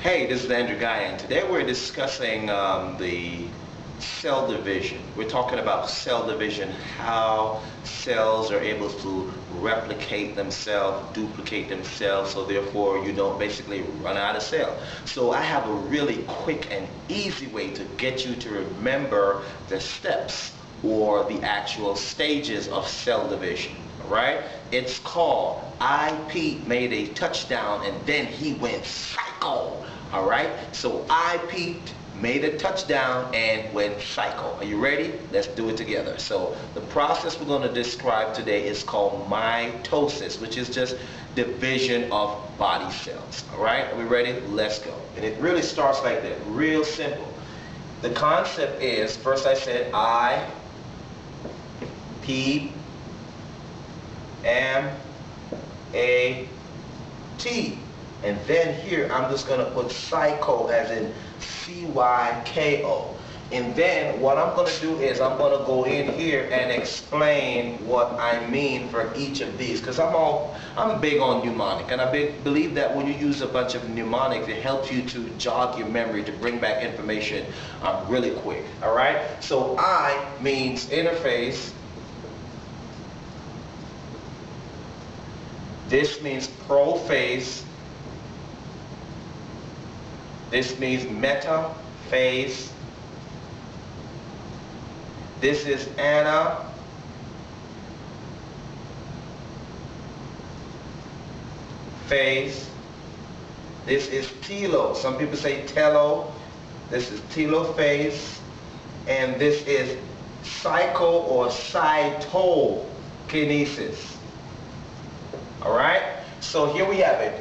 Hey, this is Andrew Guy, and today we're discussing the cell division. We're talking about cell division, how cells are able to replicate themselves, duplicate themselves, so therefore you don't basically run out of cell. So I have a really quick and easy way to get you to remember the steps or the actual stages of cell division. Right? It's called Pete made a touchdown and then he went psycho. All right? So Pete made a touchdown and went psycho. Are you ready? Let's do it together. So the process we're going to describe today is called mitosis, which is just division of body cells. All right? Are we ready? Let's go. And it really starts like that. Real simple. The concept is, first I said P M-A-T, and then here I'm just going to put psycho as in C-Y-K-O, and then what I'm going to do is I'm going to go in here and explain what I mean for each of these, because I'm big on mnemonic, and I believe that when you use a bunch of mnemonics, it helps you to jog your memory, to bring back information really quick. All right, so I means interface. This means prophase. This means metaphase. This is anaphase. This is telo. Some people say telo. This is telophase. And this is psycho or cytokinesis. All right, so here we have it.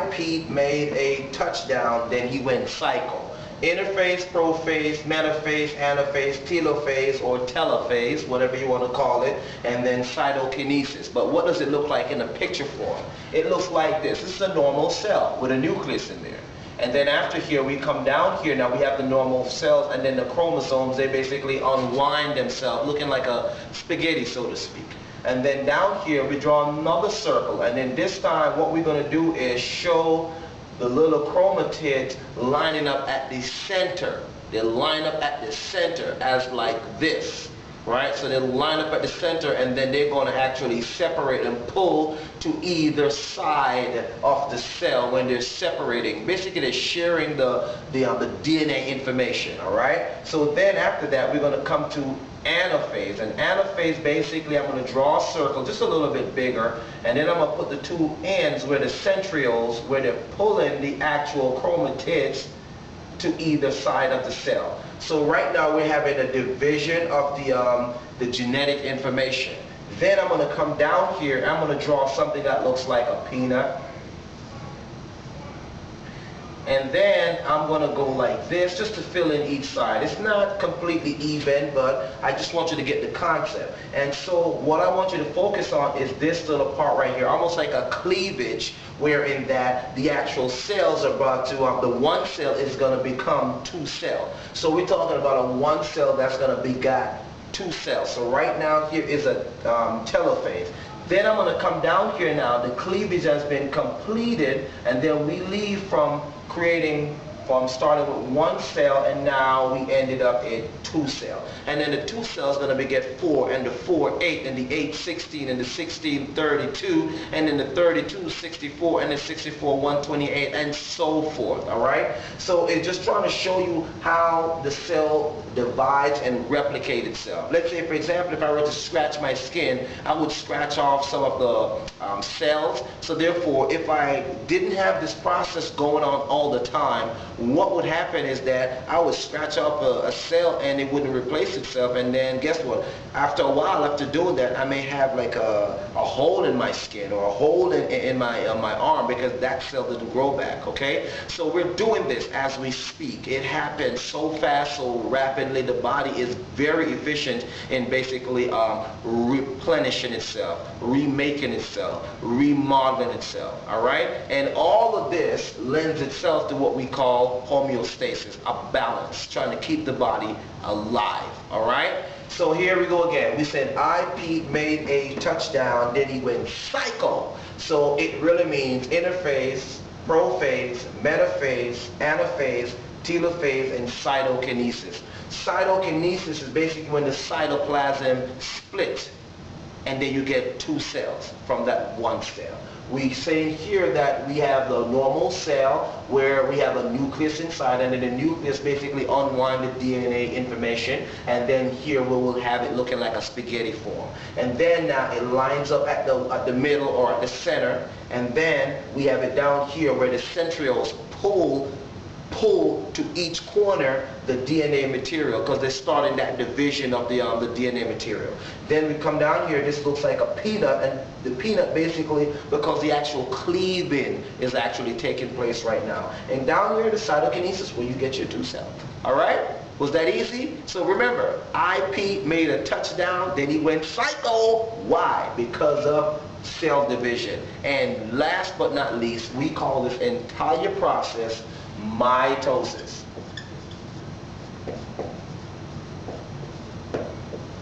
Pete made a touchdown, then he went psycho. Interface, prophase, metaphase, anaphase, telophase, or telophase, whatever you want to call it, and then cytokinesis. But what does it look like in a picture form? It looks like this. This is a normal cell with a nucleus in there. And then after here, we come down here. Now we have the normal cells, and then the chromosomes, they basically unwind themselves, looking like a spaghetti, so to speak. And then down here, we draw another circle. And then this time, what we're going to do is show the little chromatids lining up at the center. They line up at the center as like this. Right? So they'll line up at the center, and then they're going to actually separate and pull to either side of the cell when they're separating. Basically, they're sharing the DNA information. All right? So then after that, we're going to come to anaphase. And anaphase, basically, I'm going to draw a circle just a little bit bigger, and then I'm going to put the two ends where the centrioles, where they're pulling the actual chromatids to either side of the cell. So right now we're having a division of the genetic information. Then I'm going to come down here and I'm going to draw something that looks like a peanut. And then I'm going to go like this just to fill in each side. It's not completely even, but I just want you to get the concept. And so what I want you to focus on is this little part right here, almost like a cleavage, wherein that the actual cells are brought to, the one cell is going to become two cell. So we're talking about a one cell that's going to begot two cells. So right now here is a telophase. Then I'm going to come down here now. The cleavage has been completed, and then we leave from starting with one cell, and now we ended up at two cell. And then the two cells going to beget 4, and the 4, 8, and the 8, 16, and the 16, 32, and then the 32, 64, and the 64, 128, and so forth. All right? So it's just trying to show you how the cell divides and replicates itself. Let's say, for example, if I were to scratch my skin, I would scratch off some of the cells. So therefore, if I didn't have this process going on all the time, what would happen is that I would scratch off a cell and it wouldn't replace itself, and then guess what? After a while, after doing that, I may have like a hole in my skin or a hole in my arm because that cell didn't grow back. Okay, so we're doing this as we speak. It happens so fast, so rapidly. The body is very efficient in basically replenishing itself, remaking itself, remodeling itself. All right, and all of this lends itself to what we call homeostasis, a balance, trying to keep the body alive. All right, so here we go again. We said Pete made a touchdown, then he went psycho. So it really means interface, prophase, metaphase, anaphase, telophase, and cytokinesis. Cytokinesis is basically when the cytoplasm splits, and then you get two cells from that one cell. We say here that we have the normal cell where we have a nucleus inside, and then the nucleus basically unwind the DNA information, and then here we will have it looking like a spaghetti form. And then now it lines up at the middle or at the center, and then we have it down here where the centrioles pull to each corner the DNA material, because they're starting that division of the DNA material. Then we come down here, this looks like a peanut, and the peanut basically, because the actual cleaving is actually taking place right now. And down here, the cytokinesis, where you get your two cells. All right? Was that easy? So remember, IP made a touchdown, then he went psycho. Why? Because of cell division. And last but not least, we call this entire process mitosis.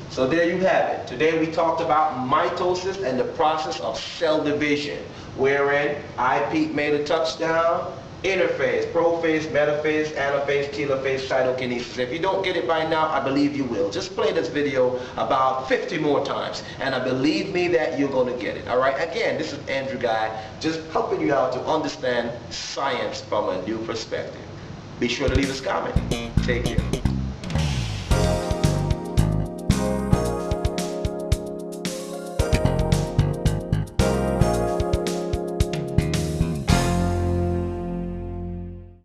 So there you have it. Today we talked about mitosis and the process of cell division, wherein IP made a touchdown, interphase, prophase, metaphase, anaphase, telophase, cytokinesis. If you don't get it by now, I believe you will. Just play this video about 50 more times, and I believe me that you're going to get it. All right? Again, this is Andrew Guy, just helping you out to understand science from a new perspective. Be sure to leave us a comment. Take care.